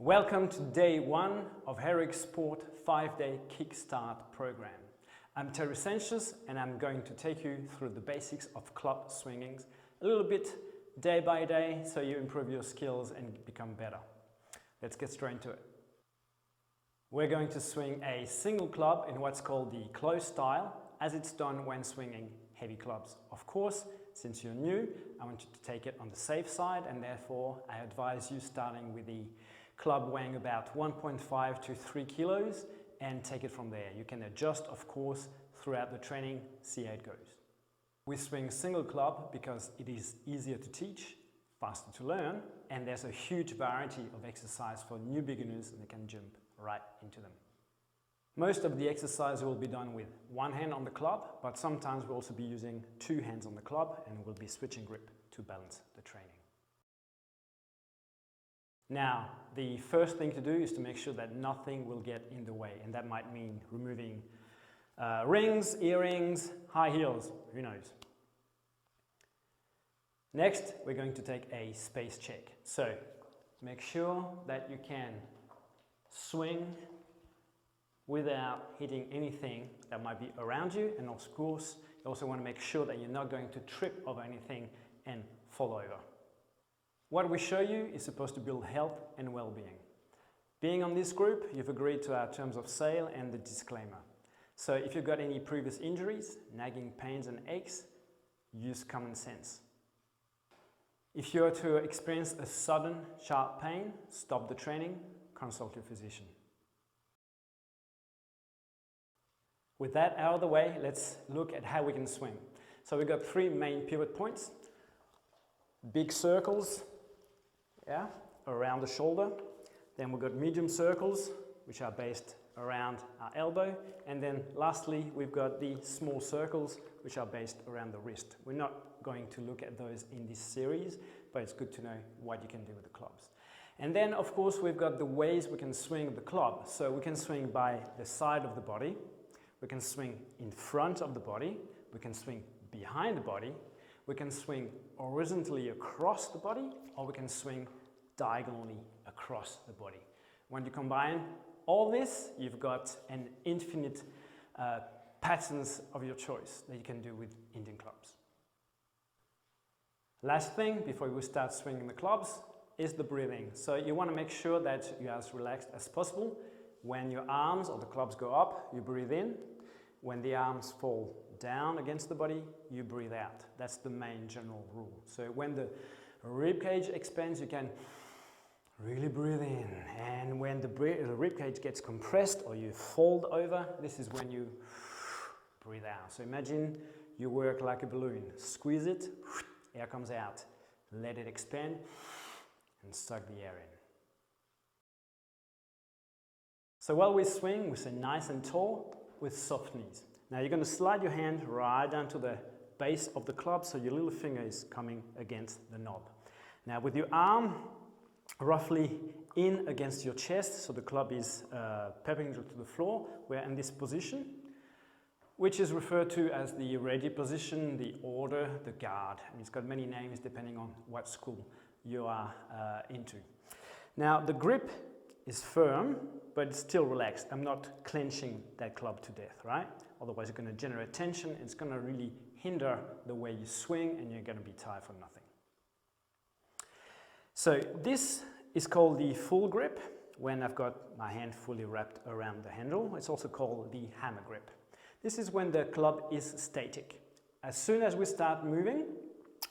Welcome to day one of Herrick's Sport 5-day Kickstart program. I'm Terry Sanchez and I'm going to take you through the basics of club swingings a little bit day by day so you improve your skills and become better. Let's get straight into it. We're going to swing a single club in what's called the close style, as it's done when swinging heavy clubs. Of course, since you're new, I want you to take it on the safe side, and therefore I advise you starting with the club weighing about 1.5 to 3 kilos and take it from there. You can adjust, of course, throughout the training, see how it goes. We swing single club because it is easier to teach, faster to learn, and there's a huge variety of exercise for new beginners and they can jump right into them. Most of the exercise will be done with one hand on the club, but sometimes we'll also be using two hands on the club and we'll be switching grip to balance the training. Now, the first thing to do is to make sure that nothing will get in the way, and that might mean removing rings, earrings, high heels, who knows. Next, we're going to take a space check. So, make sure that you can swing without hitting anything that might be around you, and of course, you also want to make sure that you're not going to trip over anything and fall over. What we show you is supposed to build health and well-being. Being on this group, you've agreed to our terms of sale and the disclaimer. So if you've got any previous injuries, nagging pains and aches, use common sense. If you're to experience a sudden, sharp pain, stop the training, consult your physician. With that out of the way, let's look at how we can swing. So we've got three main pivot points. Big circles, around the shoulder. Then we've got medium circles, which are based around our elbow. And then lastly, we've got the small circles, which are based around the wrist. We're not going to look at those in this series, but it's good to know what you can do with the clubs. And then, of course, we've got the ways we can swing the club. So we can swing by the side of the body. We can swing in front of the body. We can swing behind the body. We can swing horizontally across the body, or we can swing diagonally across the body. When you combine all this, you've got an infinite patterns of your choice that you can do with Indian clubs. Last thing before we start swinging the clubs is the breathing. So you want to make sure that you're as relaxed as possible. When your arms or the clubs go up, you breathe in. When the arms fall down against the body, you breathe out. That's the main general rule. So when the rib cage expands, you can really breathe in. And when the rib cage gets compressed or you fold over, this is when you breathe out. So imagine you work like a balloon. Squeeze it, air comes out. Let it expand and suck the air in. So while we swing, we stay nice and tall with soft knees. Now you're going to slide your hand right down to the base of the club so your little finger is coming against the knob. Now with your arm roughly in against your chest, so the club is perpendicular to the floor, we're in this position, which is referred to as the ready position, the order, the guard. And it's got many names depending on what school you are into. Now the grip is firm, but it's still relaxed. I'm not clenching that club to death, right? Otherwise you're going to generate tension. It's going to really hinder the way you swing and you're going to be tired for nothing. So this is called the full grip when I've got my hand fully wrapped around the handle. It's also called the hammer grip. This is when the club is static. As soon as we start moving,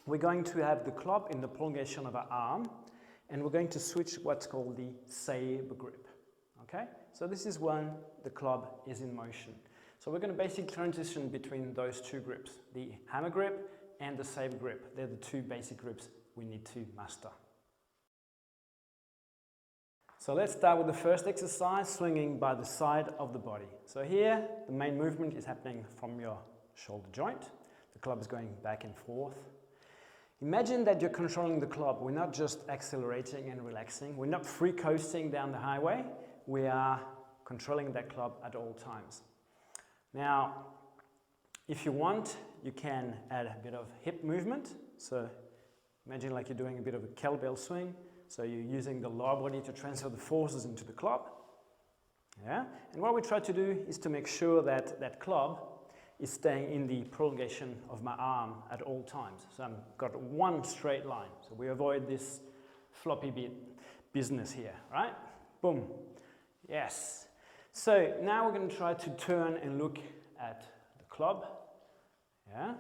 we're going to have the club in the prolongation of our arm, and we're going to switch what's called the sabre grip. Okay? So this is when the club is in motion. So we're going to basically transition between those two grips, the hammer grip and the sabre grip. They're the two basic grips we need to master. So let's start with the first exercise, swinging by the side of the body. So here, the main movement is happening from your shoulder joint. The club is going back and forth. Imagine that you're controlling the club. We're not just accelerating and relaxing. We're not free coasting down the highway. We are controlling that club at all times. Now, if you want, you can add a bit of hip movement. So imagine like you're doing a bit of a kettlebell swing. So you're using the lower body to transfer the forces into the club. Yeah? And what we try to do is to make sure that that club is staying in the prolongation of my arm at all times. So I've got one straight line. So we avoid this floppy bit business here, right? Boom. Yes. So now we're going to try to turn and look at the club. Yeah.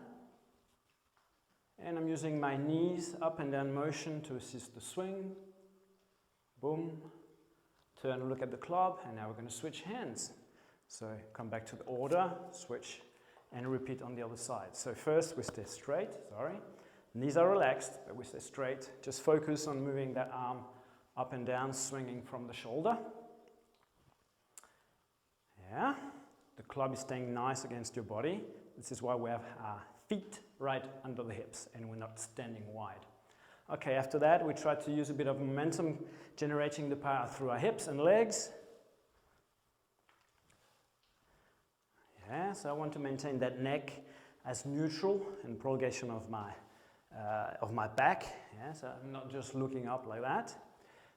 And I'm using my knees up and down motion to assist the swing. Boom. Turn and look at the club, and now we're going to switch hands. So come back to the order, switch, and repeat on the other side. So first we stay straight, sorry. Knees are relaxed, but we stay straight. Just focus on moving that arm up and down, swinging from the shoulder. Yeah. The club is staying nice against your body. This is why we have our feet right under the hips and we're not standing wide. Okay, after that we try to use a bit of momentum, generating the power through our hips and legs. Yeah, so I want to maintain that neck as neutral in prolongation of my back. Yeah, so I'm not just looking up like that.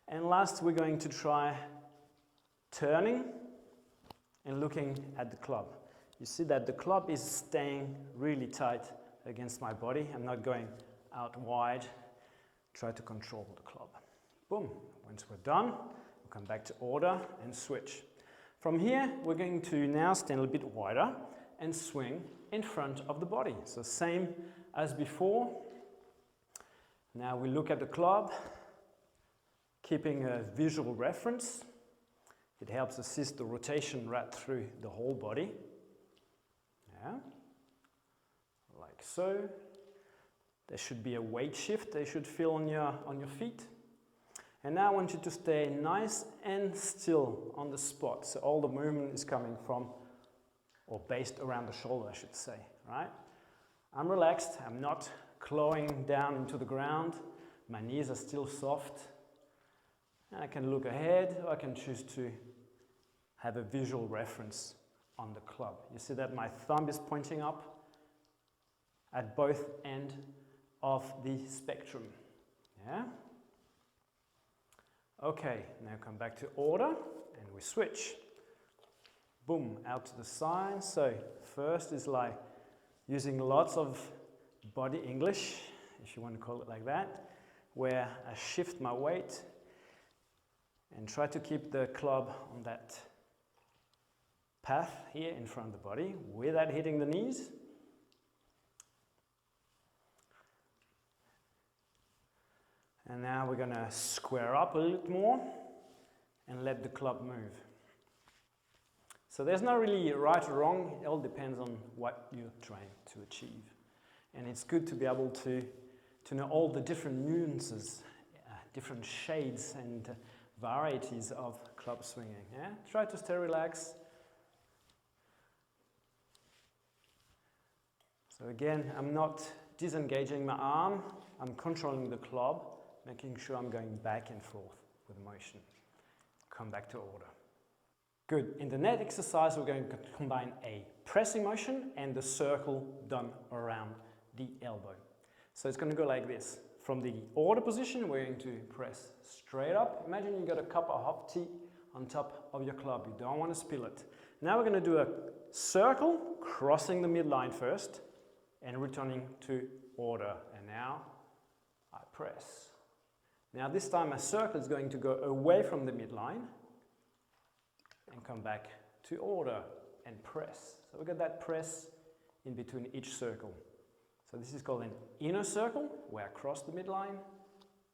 And last we're going to try turning and looking at the club. You see that the club is staying really tight against my body. I'm not going out wide. Try to control the club. Boom. Once we're done, we'll come back to order and switch. From here, we're going to now stand a little bit wider and swing in front of the body. So same as before. Now we look at the club, keeping a visual reference. It helps assist the rotation right through the whole body. Yeah. Like so. There should be a weight shift. They should feel on your feet. And now I want you to stay nice and still on the spot. So all the movement is coming from, or based around the shoulder, I should say, right? I'm relaxed. I'm not clawing down into the ground. My knees are still soft. And I can look ahead, or I can choose to have a visual reference on the club. You see that my thumb is pointing up at both ends of the spectrum. Yeah? Okay, now come back to order and we switch. Boom, out to the side. So first is like using lots of body English, if you want to call it like that, where I shift my weight and try to keep the club on that path here in front of the body without hitting the knees. And now we're going to square up a little more and let the club move. So there's not really right or wrong, it all depends on what you're trying to achieve. And it's good to be able to know all the different nuances, different shades and varieties of club swinging. Yeah? Try to stay relaxed. So again, I'm not disengaging my arm, I'm controlling the club, making sure I'm going back and forth with motion. Come back to order. Good. In the next exercise, we're going to combine a pressing motion and the circle done around the elbow. So it's going to go like this. From the order position, we're going to press straight up. Imagine you've got a cup of hot tea on top of your club. You don't want to spill it. Now we're going to do a circle, crossing the midline first and returning to order. And now I press. Now this time my circle is going to go away from the midline and come back to order and press. So we've got that press in between each circle. So this is called an inner circle, where I cross the midline,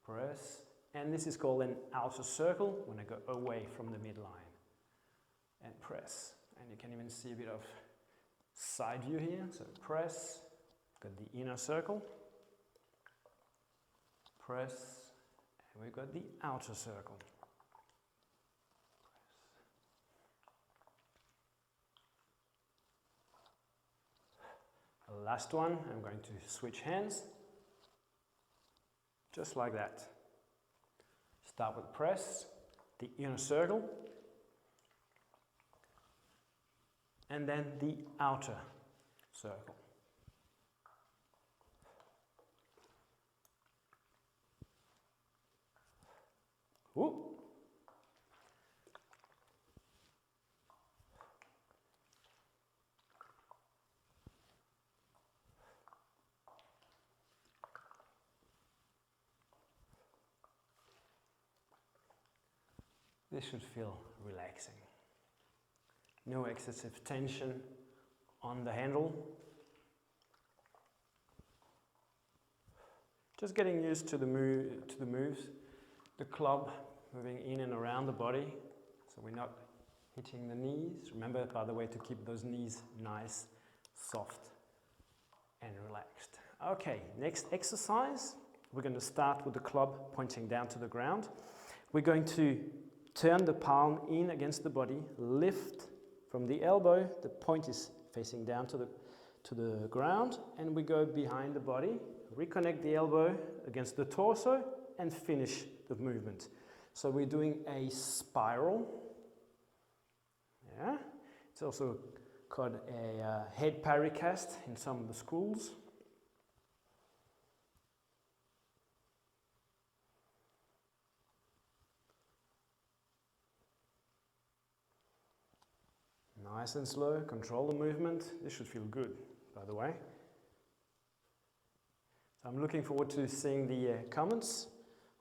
press, and this is called an outer circle, when I go away from the midline and press. And you can even see a bit of side view here. So press, got the inner circle, press, and we've got the outer circle. The last one, I'm going to switch hands, just like that. Start with press, the inner circle, and then the outer circle. Ooh. This should feel relaxing. No excessive tension on the handle. Just getting used to the moves. The club moving in and around the body, so we're not hitting the knees. Remember, by the way, to keep those knees nice, soft, and relaxed. Okay, next exercise. We're going to start with the club pointing down to the ground. We're going to turn the palm in against the body, lift from the elbow, the point is facing down to the ground, and we go behind the body, reconnect the elbow against the torso, and finish the movement. So we're doing a spiral. Yeah, it's also called a head parry cast in some of the schools. Nice and slow, control the movement. This should feel good, by the way. So I'm looking forward to seeing the comments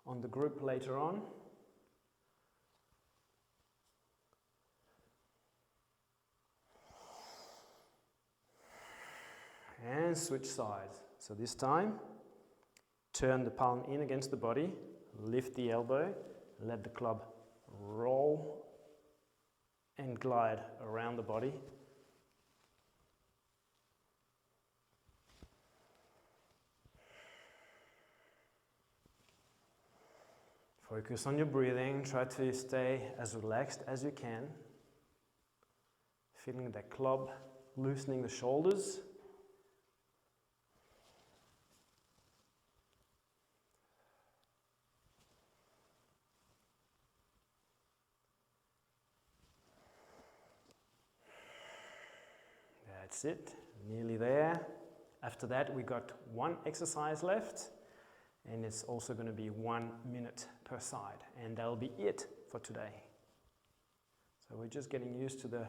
on the group later on. And switch sides. So this time, turn the palm in against the body, lift the elbow, let the club roll and glide around the body. Focus on your breathing, try to stay as relaxed as you can. Feeling that club, loosening the shoulders. That's it, nearly there. After that, we got one exercise left, and it's also going to be 1 minute per side, and that'll be it for today. So we're just getting used to the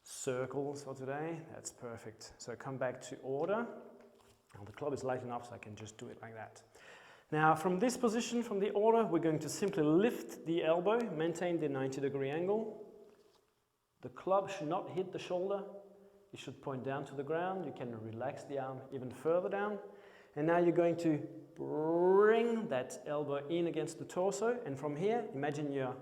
circles for today. That's perfect. So come back to order. Now the club is light enough, so I can just do it like that. Now from this position, from the order, we're going to simply lift the elbow, maintain the 90-degree angle. The club should not hit the shoulder. It should point down to the ground. You can relax the arm even further down. And now you're going to bring that elbow in against the torso. And from here, imagine you're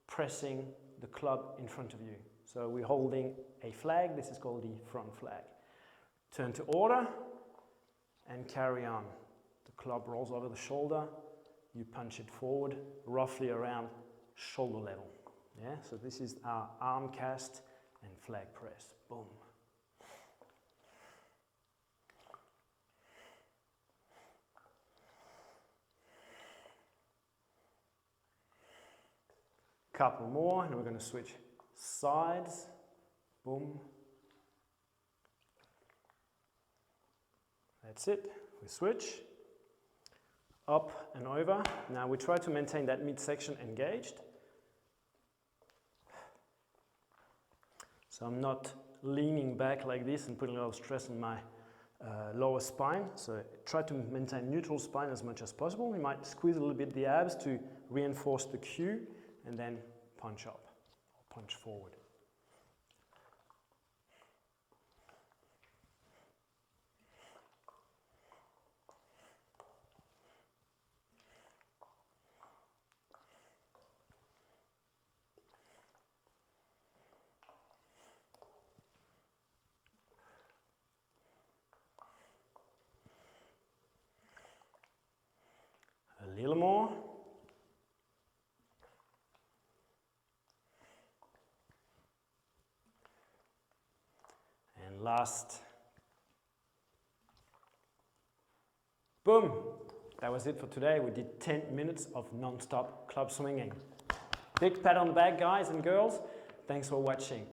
pressing the club in front of you. So we're holding a flag. This is called the front flag. Turn to order and carry on. The club rolls over the shoulder. You punch it forward, roughly around shoulder level. Yeah, so this is our arm cast and flag press. Boom. Couple more, and we're going to switch sides. Boom. That's it. We switch. Up and over. Now we try to maintain that midsection engaged. So I'm not leaning back like this and putting a lot of stress on my lower spine. So try to maintain neutral spine as much as possible. You might squeeze a little bit the abs to reinforce the Q, and then punch up or punch forward. A little more. And last. Boom! That was it for today. We did 10 minutes of non-stop club swinging. Big pat on the back, guys and girls. Thanks for watching.